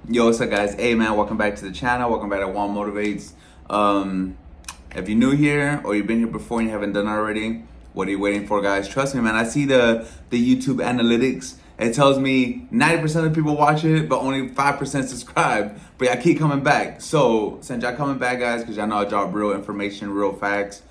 Yo, what's up, guys? Hey, man, welcome back to the channel. Welcome back to Juan Motivates. If you're new here or you've been here before and you haven't done it already, what are you waiting for, guys? Trust me, man. I see the YouTube analytics. It tells me 90% of people watch it, but only 5% subscribe. But I keep coming back. So since y'all coming back, guys, because y'all know I drop real information, real facts,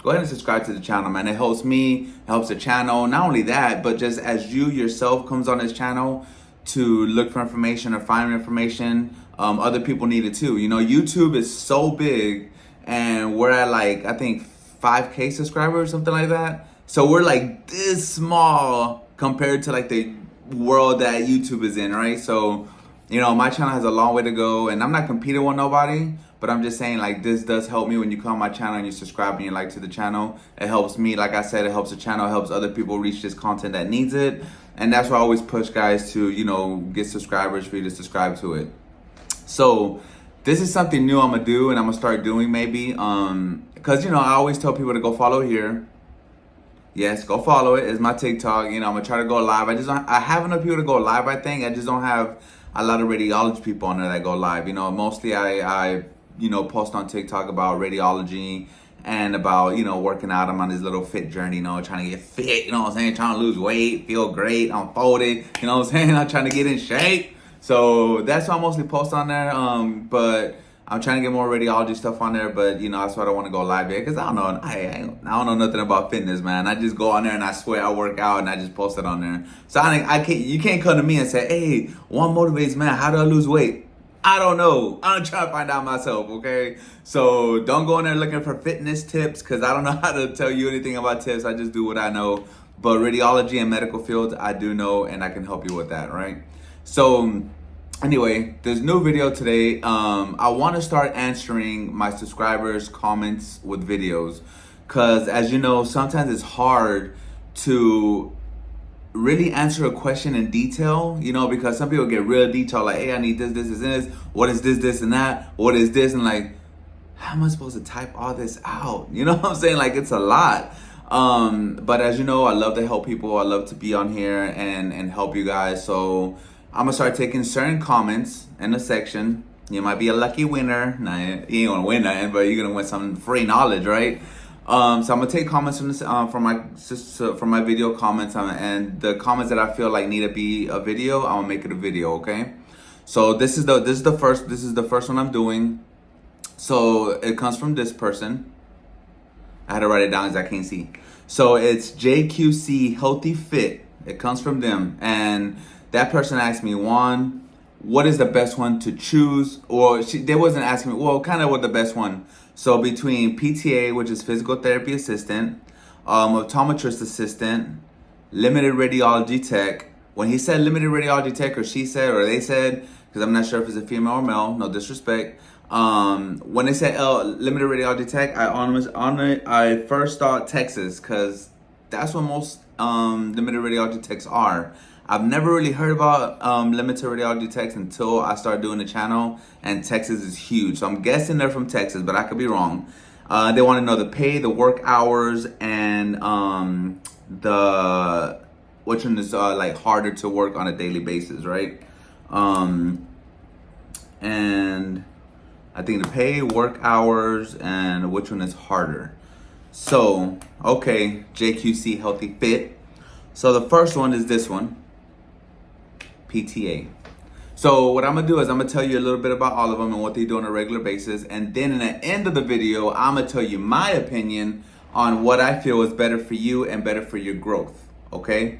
go ahead and subscribe to the channel, man. It helps me, it helps the channel. Not only that, but just as you yourself comes on this channel to look for information or find information, other people need it too. You know, YouTube is so big, and we're at like, I think 5K subscribers, something like that. So we're like this small compared to like the world that YouTube is in, right? So, you know, my channel has a long way to go, and I'm not competing with nobody, but I'm just saying, like, this does help me when you come on my channel and you subscribe and you like to the channel. It helps me, like I said, it helps the channel, it helps other people reach this content that needs it. And that's why I always push guys to, you know, get subscribers for you to subscribe to it. So this is something new I'm gonna do, and I'm gonna start doing maybe, because, you know, I always tell people to go follow here. Yes, go follow it. It's my TikTok. You know, I'm gonna try to go live. I have enough people to go live, I think. I just don't have a lot of radiology people on there that go live. You know, mostly I you know, post on TikTok about radiology and about, you know, working out. I'm on this little fit journey, you know, trying to get fit, you know what I'm saying? Trying to lose weight, feel great, I'm folded, you know what I'm saying? I'm trying to get in shape. So that's why I mostly post on there. But I'm trying to get more radiology stuff on there, but, you know, that's why I don't want to go live yet, because I don't know, I don't know nothing about fitness, man. I just go on there and I swear I work out and I just post it on there. So you can't come to me and say, hey, Juan Motivates, man, how do I lose weight? I don't know. I'm trying to find out myself, okay? So don't go in there looking for fitness tips, because I don't know how to tell you anything about tips. I just do what I know. But radiology and medical fields, I do know, and I can help you with that, right? So anyway, there's a new video today. I want to start answering my subscribers' comments with videos, because as you know, sometimes it's hard to really answer a question in detail, you know, because some people get real detailed, like, hey, I need this, this, this, what is this, and that, what is this, and like, how am I supposed to type all this out? You know what I'm saying? Like, it's a lot. But as you know, I love to help people. I love to be on here and help you guys. So I'm gonna start taking certain comments in a section. You might be a lucky winner. Nah, you ain't gonna win nothing, but you're gonna win some free knowledge, right? So I'm gonna take comments from this, from my video comments, and the comments that I feel like need to be a video, I'm gonna make it a video, okay? So this is the first one I'm doing. So it comes from this person. I had to write it down because I can't see. So it's JQC Healthy Fit. It comes from them, and that person asked me, Juan, what is the best one to choose? Or they wasn't asking me, well, kind of what the best one. So between PTA, which is physical therapy assistant, optometrist assistant, limited radiology tech. When he said limited radiology tech, or she said, or they said, because I'm not sure if it's a female or male, no disrespect. When they said limited radiology tech, I first thought Texas, because that's what most limited radiology techs are. I've never really heard about limited radiology techs until I started doing the channel, and Texas is huge. So I'm guessing they're from Texas, but I could be wrong. They want to know the pay, the work hours, and which one is like harder to work on a daily basis, right? And I think the pay, work hours, and which one is harder. So, okay, JQC Healthy Fit. So the first one is this one. PTA. So what I'm gonna do is I'm gonna tell you a little bit about all of them and what they do on a regular basis, and then in the end of the video, I'm gonna tell you my opinion on what I feel is better for you and better for your growth. Okay,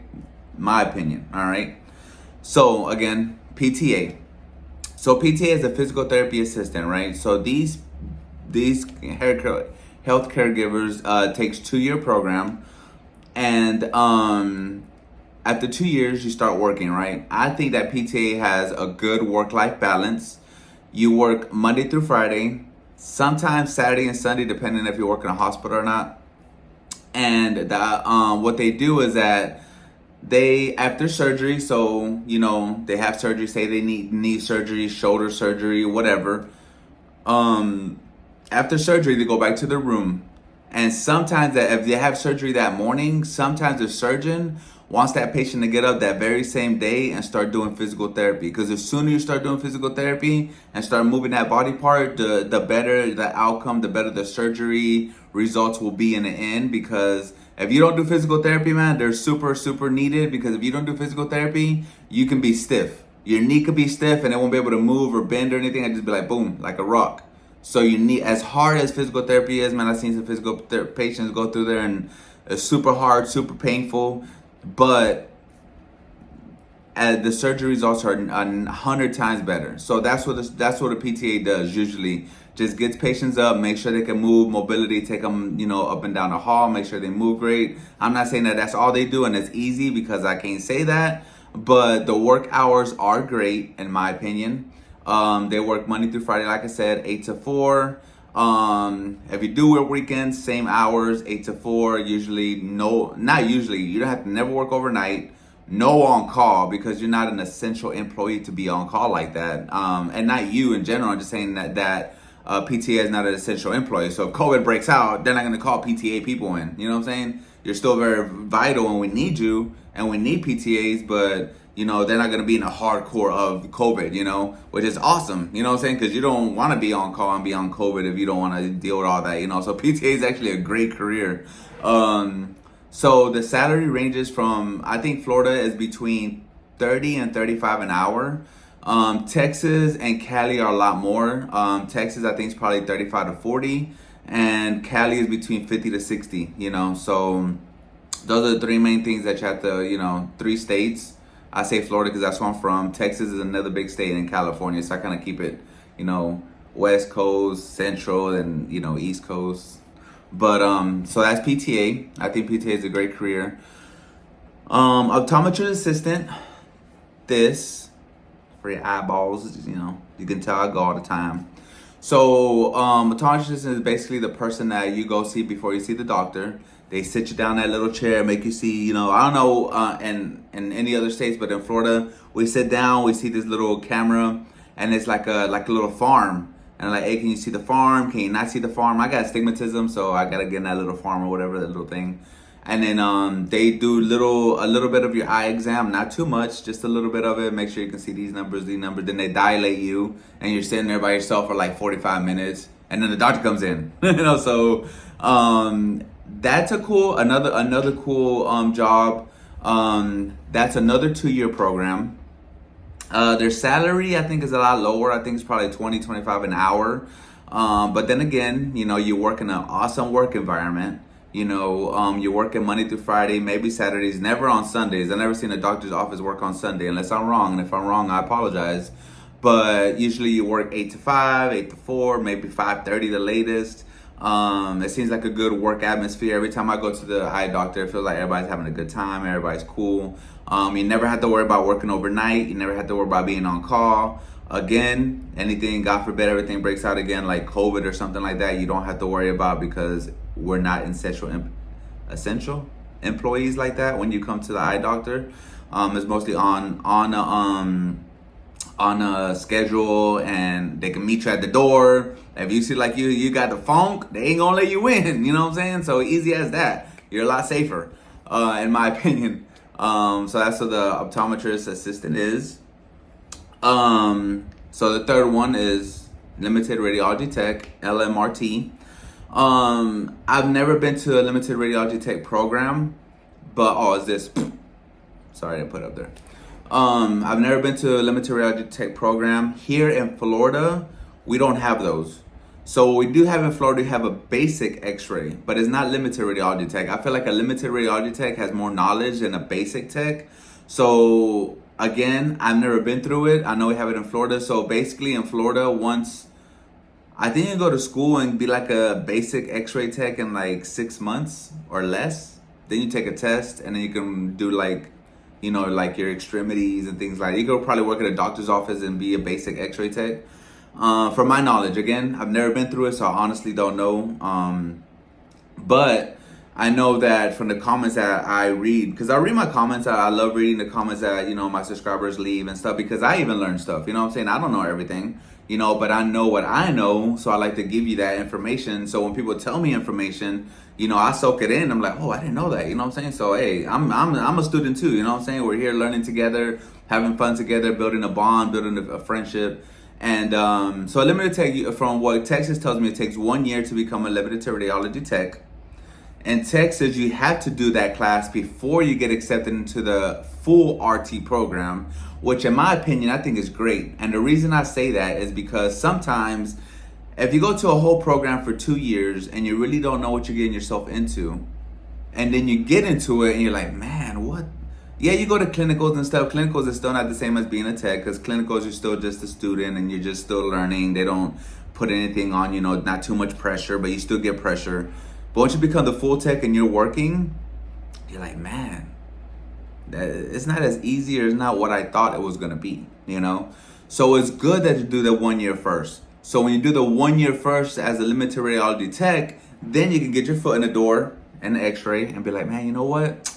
my opinion. All right. So again, PTA. So PTA is a physical therapy assistant, right? So these health caregivers takes 2-year program, and after 2 years, you start working, right? I think that PTA has a good work-life balance. You work Monday through Friday, sometimes Saturday and Sunday, depending if you work in a hospital or not. And what they do is that they, after surgery, so, you know, they have surgery, say they need knee surgery, shoulder surgery, whatever. After surgery, they go back to their room. And sometimes that if they have surgery that morning, sometimes the surgeon wants that patient to get up that very same day and start doing physical therapy. Because the sooner you start doing physical therapy and start moving that body part, the better the outcome, the better the surgery results will be in the end. Because if you don't do physical therapy, man, they're super, super needed. Because if you don't do physical therapy, you can be stiff. Your knee could be stiff and it won't be able to move or bend or anything. It just be like boom, like a rock. So you need, as hard as physical therapy is, man, I've seen some physical patients go through there and it's super hard, super painful, but the surgery results are 100 times better. So that's what a PTA does usually. Just gets patients up, make sure they can move, mobility, take them, up and down the hall, make sure they move great. I'm not saying that that's all they do and it's easy, because I can't say that, but the work hours are great in my opinion. They work Monday through Friday, like I said, 8 to 4. If you do work weekends, same hours, 8 to 4. Usually, not usually. You don't have to never work overnight. No on call, because you're not an essential employee to be on call like that. And not you in general. I'm just saying that PTA is not an essential employee. So if COVID breaks out, they're not going to call PTA people in. You know what I'm saying? You're still very vital, and we need you, and we need PTAs, but they're not going to be in the hardcore of COVID, which is awesome, you know what I'm saying? Because you don't want to be on call and be on COVID if you don't want to deal with all that, So PTA is actually a great career. So the salary ranges from, I think Florida is between 30 and 35 an hour. Texas and Cali are a lot more. Texas, I think, is probably 35 to 40. And Cali is between 50 to 60, So those are the three main things that you have to, 3 states. I say Florida because that's where I'm from. Texas is another big state in California, so I kind of keep it, West Coast, Central, and East Coast. But so that's PTA. I think PTA is a great career. Optometrist assistant. This for your eyeballs, you can tell I go all the time. So optometrist is basically the person that you go see before you see the doctor. They sit you down in that little chair, make you see, I don't know, in any other states, but in Florida, we sit down, we see this little camera, and it's like a little farm. And like, hey, can you see the farm? Can you not see the farm? I got astigmatism, so I gotta get in that little farm or whatever, that little thing. And then they do a little bit of your eye exam, not too much, just a little bit of it. Make sure you can see these numbers. Then they dilate you, and you're sitting there by yourself for like 45 minutes, and then the doctor comes in. So that's another cool job. That's another 2-year program. Their salary, I think, is a lot lower. I think it's probably 20, 25 an hour. But then again, you work in an awesome work environment. You're working Monday through Friday, maybe Saturdays, never on Sundays. I've never seen a doctor's office work on Sunday, unless I'm wrong. And if I'm wrong, I apologize. But usually you work 8 to 5, 8 to 4, maybe 5:30 the latest. It seems like a good work atmosphere. Every time I go to the eye doctor, it feels like everybody's having a good time. Everybody's cool. You never have to worry about working overnight. You never have to worry about being on call. Again, anything, God forbid, everything breaks out again, like COVID or something like that, you don't have to worry about, because we're not essential employees like that. When you come to the eye doctor, it's mostly on a schedule, and they can meet you at the door. If you see like you got the funk, they ain't gonna let you in. You know what I'm saying? So easy as that. You're a lot safer, in my opinion. So that's what the optometrist assistant is. So the third one is limited radiology tech, LMRT. I've never been to a limited radiology tech program, but is this? Sorry, I didn't put it up there. I've never been to a limited radiology tech program. Here in Florida, we don't have those. So what we do have in Florida, we have a basic x-ray, but it's not limited radiology tech. I feel like a limited radiology tech has more knowledge than a basic tech. So again, I've never been through it. I know we have it in Florida. So basically in Florida, I think you go to school and be like a basic x-ray tech in like 6 months or less. Then you take a test, and then you can do like your extremities and things like that. You could probably work at a doctor's office and be a basic x-ray tech. From my knowledge, again, I've never been through it, so I honestly don't know. But I know that from the comments that I read, because I read my comments, I love reading the comments that, my subscribers leave and stuff, because I even learn stuff, you know what I'm saying? I don't know everything, but I know what I know, so I like to give you that information. So when people tell me information, I soak it in. I'm like, oh, I didn't know that, you know what I'm saying? So, hey, I'm a student too, you know what I'm saying? We're here learning together, having fun together, building a bond, building a friendship. And so a limited tech, from what Texas tells me, it takes 1 year to become a limited radiology tech. In Texas, you have to do that class before you get accepted into the full RT program, which in my opinion, I think is great. And the reason I say that is because sometimes if you go to a whole program for 2 years and you really don't know what you're getting yourself into, and then you get into it and you're like, man, what? Yeah, you go to clinicals and stuff. Clinicals is still not the same as being a tech, because clinicals, you're still just a student and you're just still learning. They don't put anything on, not too much pressure, but you still get pressure. But once you become the full tech and you're working, you're like, man, it's not as easy, or it's not what I thought it was going to be, So it's good that you do the 1 year first. So when you do the 1 year first as a limited radiology tech, then you can get your foot in the door and the x-ray and be like, man, you know what?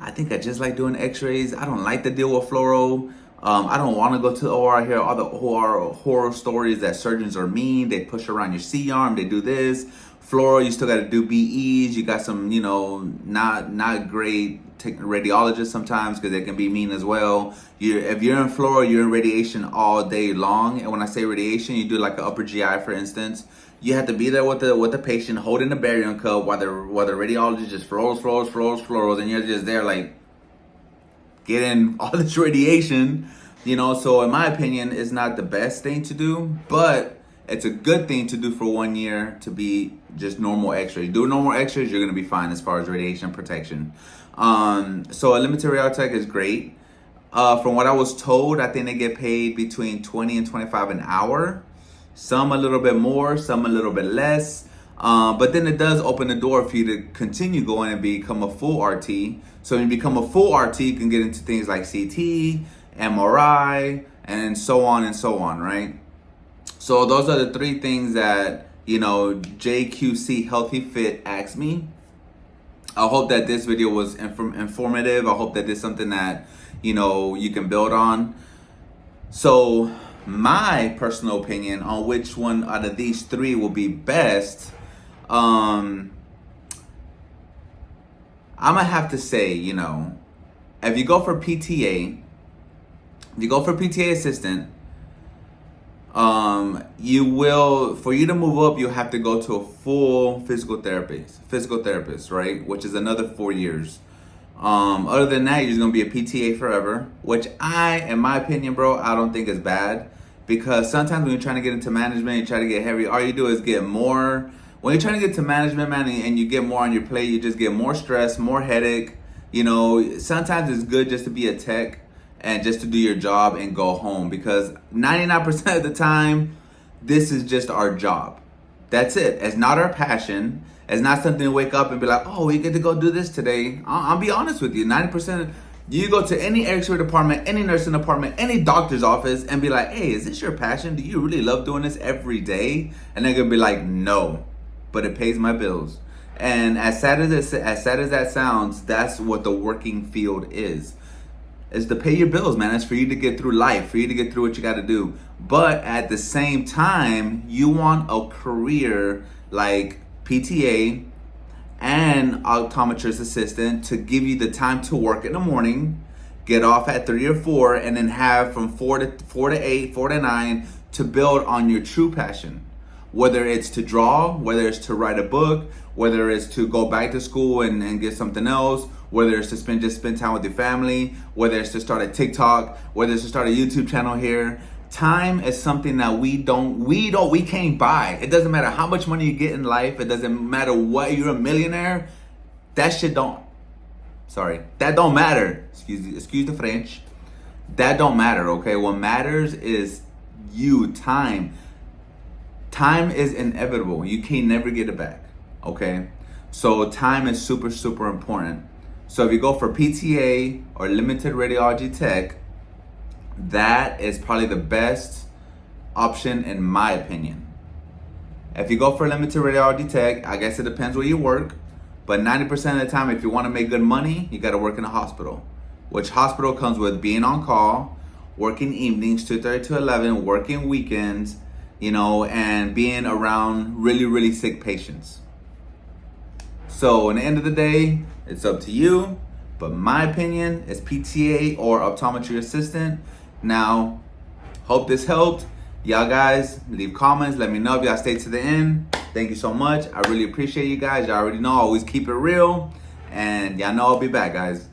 I think I just like doing x-rays. I don't like to deal with fluoro. I don't want to go to the OR. I hear all the horror stories that surgeons are mean. They push around your C-arm. They do this. Fluoro, you still got to do BEs. You got some, not great radiologists sometimes, because they can be mean as well. If you're in fluoro, you're in radiation all day long. And when I say radiation, you do like an upper GI, for instance. You have to be there with the patient, holding the barium cup while the radiologist just flows, and you're just there like getting all this radiation. So in my opinion, it's not the best thing to do, but it's a good thing to do for 1 year, to be just normal x-rays. Do normal x-rays, you're going to be fine as far as radiation protection. So a limited radiology tech is great. From what I was told, I think they get paid between 20 and 25 an hour. Some a little bit more, some a little bit less. But then it does open the door for you to continue going and become a full RT. So when you become a full RT, you can get into things like CT, MRI, and so on, right? So those are the 3 things that, JQC Healthy Fit asked me. I hope that this video was informative. I hope that this is something that, you can build on. So my personal opinion on which one out of these 3 will be best, I'm gonna have to say, if you go for PTA, assistant, for you to move up, you have to go to a full physical therapist, right? Which is another 4 years. Other than that, you're just gonna be a PTA forever, which in my opinion, bro, I don't think is bad, because sometimes when you're trying to get into management, you try to get heavy, all you do is get more. When you're trying to get to management, man, and you get more on your plate, you just get more stress, more headache. Sometimes it's good just to be a tech and just to do your job and go home, because 99% of the time, this is just our job. That's it. It's not our passion. It's not something to wake up and be like, oh, we get to go do this today. I'll be honest with you. 90%, you go to any x-ray department, any nursing department, any doctor's office and be like, hey, is this your passion? Do you really love doing this every day? And they're going to be like, no, but it pays my bills. And as sad as that sounds, that's what the working field is to pay your bills, man. It's for you to get through life, for you to get through what you got to do. But at the same time, you want a career like PTA and optometrist assistant to give you the time to work in the morning, get off at 3 or 4, and then have from 4 to 8, 4 to 9 to build on your true passion. Whether it's to draw, whether it's to write a book, whether it's to go back to school and get something else, whether it's to spend time with your family, whether it's to start a TikTok, whether it's to start a YouTube channel here. Time is something that we can't buy. It doesn't matter how much money you get in life. It doesn't matter what, you're a millionaire. That don't matter. Excuse the French. That don't matter, okay? What matters is time. Time is inevitable. You can never get it back, okay? So time is super, super important. So if you go for PTA or limited radiology tech, that is probably the best option in my opinion. If you go for limited radiology tech, I guess it depends where you work. But 90% of the time, if you want to make good money, you got to work in a hospital. Which hospital comes with being on call, working evenings, 2:30 to 11, working weekends, you know, and being around really, really sick patients. So, in the end of the day, it's up to you. But my opinion is PTA or optometry assistant. Now, hope this helped. Y'all guys, leave comments. Let me know if y'all stay to the end. Thank you so much. I really appreciate you guys. Y'all already know, always keep it real. And y'all know I'll be back, guys.